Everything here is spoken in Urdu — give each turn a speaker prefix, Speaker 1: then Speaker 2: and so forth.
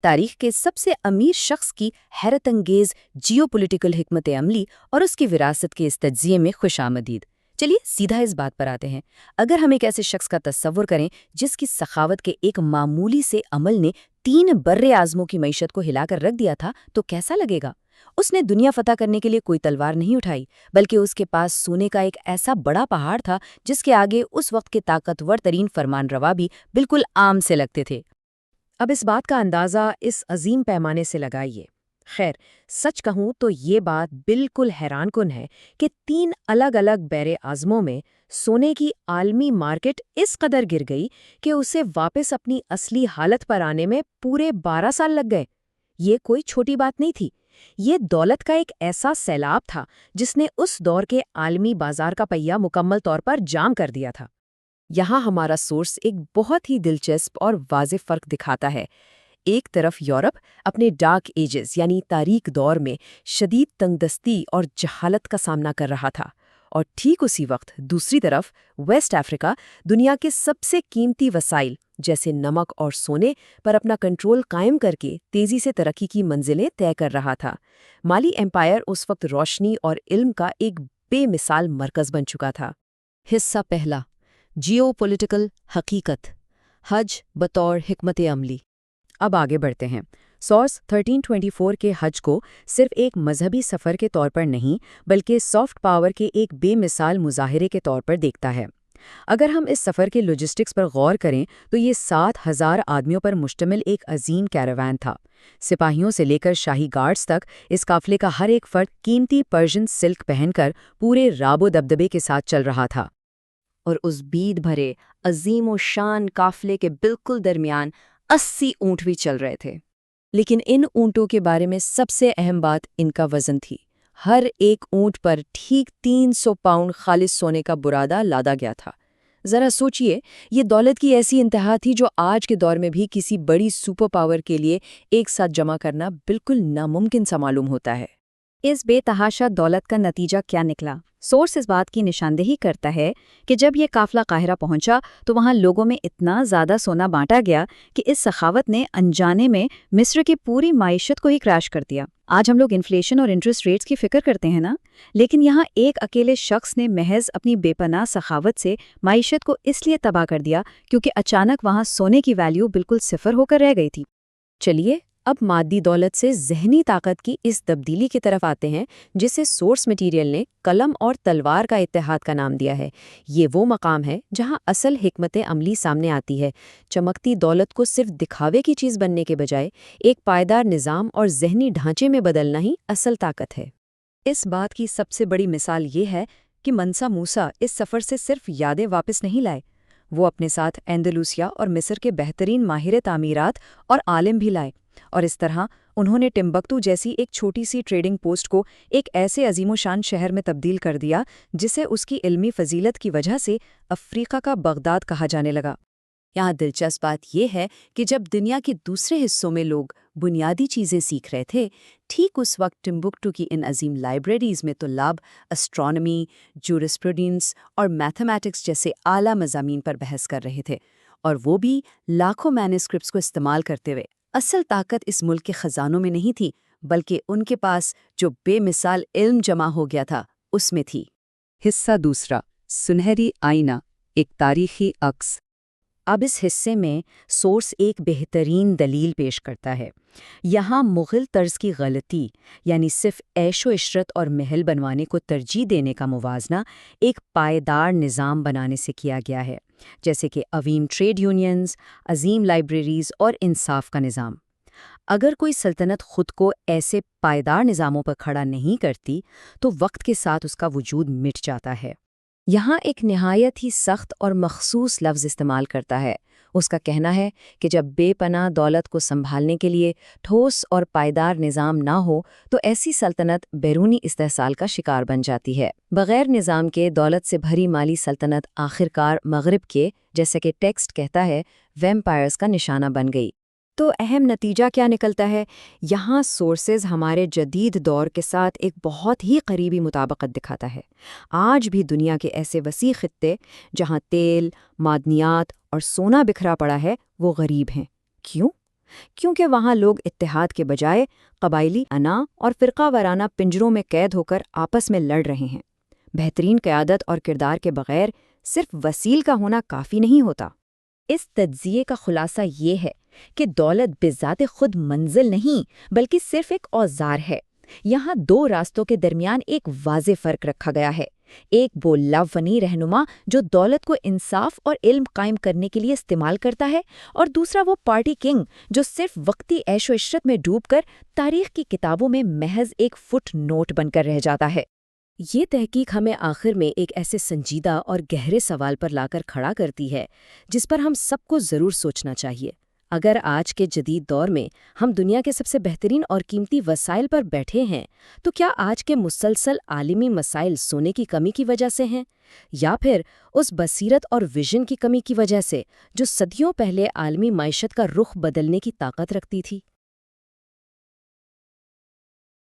Speaker 1: تاریخ کے سب سے امیر شخص کی حیرت انگیز جیو پولیٹیکل حکمت عملی اور اس کی وراثت کے اس تجزیے میں خوش آمدید۔ چلیے سیدھا اس بات پر آتے ہیں۔ اگر ہم ایک ایسے شخص کا تصور کریں جس کی سخاوت کے ایک معمولی سے عمل نے 3 بر اعظموں کی معیشت کو ہلا کر رکھ دیا تھا تو کیسا لگے گا؟ اس نے دنیا فتح کرنے کے لیے کوئی تلوار نہیں اٹھائی، بلکہ اس کے پاس سونے کا ایک ایسا بڑا پہاڑ تھا جس کے آگے اس وقت کے طاقتور ترین فرمان روا بھی بالکل عام سے لگتے تھے۔
Speaker 2: اب اس بات کا اندازہ اس عظیم پیمانے سے لگائیے۔ خیر، سچ کہوں تو یہ بات بالکل حیران کن ہے کہ 3 الگ الگ بر اعظموں میں سونے کی عالمی مارکیٹ اس قدر گر گئی کہ اسے واپس اپنی اصلی حالت پر آنے میں پورے 12 سال لگ گئے۔ یہ کوئی چھوٹی بات نہیں تھی۔ یہ دولت کا ایک ایسا سیلاب تھا جس نے اس دور کے عالمی بازار کا پہیہ مکمل طور پر جام کر دیا تھا۔
Speaker 1: یہاں ہمارا سورس ایک بہت ہی دلچسپ اور واضح فرق دکھاتا ہے۔ ایک طرف یورپ اپنے ڈارک ایجز یعنی تاریک دور میں شدید تنگدستی اور جہالت کا سامنا کر رہا تھا، اور ٹھیک اسی وقت دوسری طرف ویسٹ افریقہ دنیا کے سب سے قیمتی وسائل جیسے نمک اور سونے پر اپنا کنٹرول قائم کر کے تیزی سے ترقی کی منزلیں طے کر رہا تھا۔ مالی ایمپائر اس وقت روشنی اور علم کا ایک بے مثال مرکز بن چکا تھا۔ حصہ پہلا، جیو پولیٹیکل حقیقت، حج بطور حکمت عملی۔ اب آگے بڑھتے ہیں۔ سورس 1324 کے حج کو صرف ایک مذہبی سفر کے طور پر نہیں بلکہ سافٹ پاور کے ایک بے مثال مظاہرے کے طور پر دیکھتا ہے۔ اگر ہم اس سفر کے لاجسٹکس پر غور کریں تو یہ 7,000 آدمیوں پر مشتمل ایک عظیم کیراوان تھا۔ سپاہیوں سے لے کر شاہی گارڈز تک اس قافلے کا ہر ایک فرد قیمتی پرشین سلک پہن کر پورے راب و دبدبے کے ساتھ چل رہا تھا، اور اس بید بھرے عظیم و شان قافلے کے بالکل درمیان 80 اونٹ بھی چل رہے تھے۔ لیکن ان اونٹوں کے بارے میں سب سے اہم بات ان کا وزن تھی۔ ہر ایک اونٹ پر ٹھیک 300 پاؤنڈ خالص سونے کا برادہ لادا گیا تھا۔ ذرا سوچئے، یہ دولت کی ایسی انتہا تھی جو آج کے دور میں بھی کسی بڑی سپر پاور کے لیے ایک ساتھ جمع کرنا بالکل ناممکن سا معلوم ہوتا ہے۔
Speaker 3: اس بے تحاشا دولت کا نتیجہ کیا نکلا؟ سورس اس بات کی نشاندہی کرتا ہے کہ جب یہ قافلہ قاہرہ پہنچا تو وہاں لوگوں میں اتنا زیادہ سونا بانٹا گیا کہ اس سخاوت نے انجانے میں مصر کی پوری معیشت کو ہی کریش کر دیا۔ آج ہم لوگ انفلیشن اور انٹرسٹ ریٹس کی فکر کرتے ہیں نا، لیکن یہاں ایک اکیلے شخص نے محض اپنی بے پناہ سخاوت سے معیشت کو اس لیے تباہ کر دیا کیونکہ اچانک وہاں سونے کی ویلیو بالکل صفر ہو کر رہ گئی تھی۔
Speaker 1: چلیے اب مادی دولت سے ذہنی طاقت کی اس تبدیلی کی طرف آتے ہیں جسے سورس مٹیریل نے قلم اور تلوار کا اتحاد کا نام دیا ہے۔ یہ وہ مقام ہے جہاں اصل حکمت عملی سامنے آتی ہے۔ چمکتی دولت کو صرف دکھاوے کی چیز بننے کے بجائے ایک پائیدار نظام اور ذہنی ڈھانچے میں بدلنا ہی اصل طاقت ہے۔
Speaker 2: اس بات کی سب سے بڑی مثال یہ ہے کہ منسا موسیٰ اس سفر سے صرف یادیں واپس نہیں لائے، وہ اپنے ساتھ اندلوسیا اور مصر کے بہترین ماہر تعمیرات اور عالم بھی لائے، اور اس طرح انہوں نے ٹمبکتو جیسی ایک چھوٹی سی ٹریڈنگ پوسٹ کو ایک ایسے عظیم و شان شہر میں تبدیل کر دیا جسے اس کی علمی فضیلت کی وجہ سے افریقہ کا بغداد کہا جانے لگا۔
Speaker 1: یہاں دلچسپ بات یہ ہے کہ جب دنیا کے دوسرے حصوں میں لوگ بنیادی چیزیں سیکھ رہے تھے، ٹھیک اس وقت ٹمبکتو کی ان عظیم لائبریریز میں طلاب اسٹرانومی، جورسپروڈنس اور میتھمیٹکس جیسے اعلیٰ مضامین پر بحث کر رہے تھے، اور وہ بھی لاکھوں مینuscripts کو استعمال کرتے ہوئے۔ اصل طاقت اس ملک کے خزانوں میں نہیں تھی، بلکہ ان کے پاس جو بے مثال علم جمع ہو گیا تھا اس میں تھی۔
Speaker 4: حصہ دوسرا، سنہری آئینہ، ایک تاریخی عکس۔
Speaker 1: اب اس حصے میں سورس ایک بہترین دلیل پیش کرتا ہے۔ یہاں مغل طرز کی غلطی، یعنی صرف عیش و عشرت اور محل بنوانے کو ترجیح دینے کا موازنہ ایک پائیدار نظام بنانے سے کیا گیا ہے، جیسے کہ عظیم ٹریڈ یونینز، عظیم لائبریریز اور انصاف کا نظام۔ اگر کوئی سلطنت خود کو ایسے پائیدار نظاموں پر کھڑا نہیں کرتی تو وقت کے ساتھ اس کا وجود مٹ جاتا ہے۔ یہاں ایک نہایت ہی سخت اور مخصوص لفظ استعمال کرتا ہے۔ اس کا کہنا ہے کہ جب بے پناہ دولت کو سنبھالنے کے لیے ٹھوس اور پائیدار نظام نہ ہو تو ایسی سلطنت بیرونی استحصال کا شکار بن جاتی ہے۔ بغیر نظام کے دولت سے بھری مالی سلطنت آخرکار مغرب کے، جیسے کہ ٹیکسٹ کہتا ہے، ویمپائرز کا نشانہ بن گئی۔ تو اہم نتیجہ کیا نکلتا ہے؟ یہاں سورسز ہمارے جدید دور کے ساتھ ایک بہت ہی قریبی مطابقت دکھاتا ہے۔ آج بھی دنیا کے ایسے وسیع خطے جہاں تیل، معدنیات اور سونا بکھرا پڑا ہے وہ غریب ہیں۔ کیوں؟
Speaker 2: کیونکہ وہاں لوگ اتحاد کے بجائے قبائلی انا اور فرقہ وارانہ پنجروں میں قید ہو کر آپس میں لڑ رہے ہیں۔ بہترین قیادت اور کردار کے بغیر صرف وسیل کا ہونا کافی نہیں ہوتا۔
Speaker 3: اس تجزیے کا خلاصہ یہ ہے کہ دولت بذات خود منزل نہیں بلکہ صرف ایک اوزار ہے۔ یہاں دو راستوں کے درمیان ایک واضح فرق رکھا گیا ہے، ایک وہ لاوانی رہنما جو دولت کو انصاف اور علم قائم کرنے کے لیے استعمال کرتا ہے، اور دوسرا وہ پارٹی کنگ جو صرف وقتی عیش و عشرت میں ڈوب کر تاریخ کی کتابوں میں محض ایک فٹ نوٹ بن کر رہ جاتا ہے۔
Speaker 1: یہ تحقیق ہمیں آخر میں ایک ایسے سنجیدہ اور گہرے سوال پر لا کر کھڑا کرتی ہے جس پر ہم سب کو ضرور سوچنا چاہیے۔ اگر آج کے جدید دور میں ہم دنیا کے سب سے بہترین اور قیمتی وسائل پر بیٹھے ہیں تو کیا آج کے مسلسل عالمی مسائل سونے کی کمی کی وجہ سے ہیں، یا پھر اس بصیرت اور ویژن کی کمی کی وجہ سے جو صدیوں پہلے عالمی معیشت کا رخ بدلنے کی طاقت رکھتی تھی؟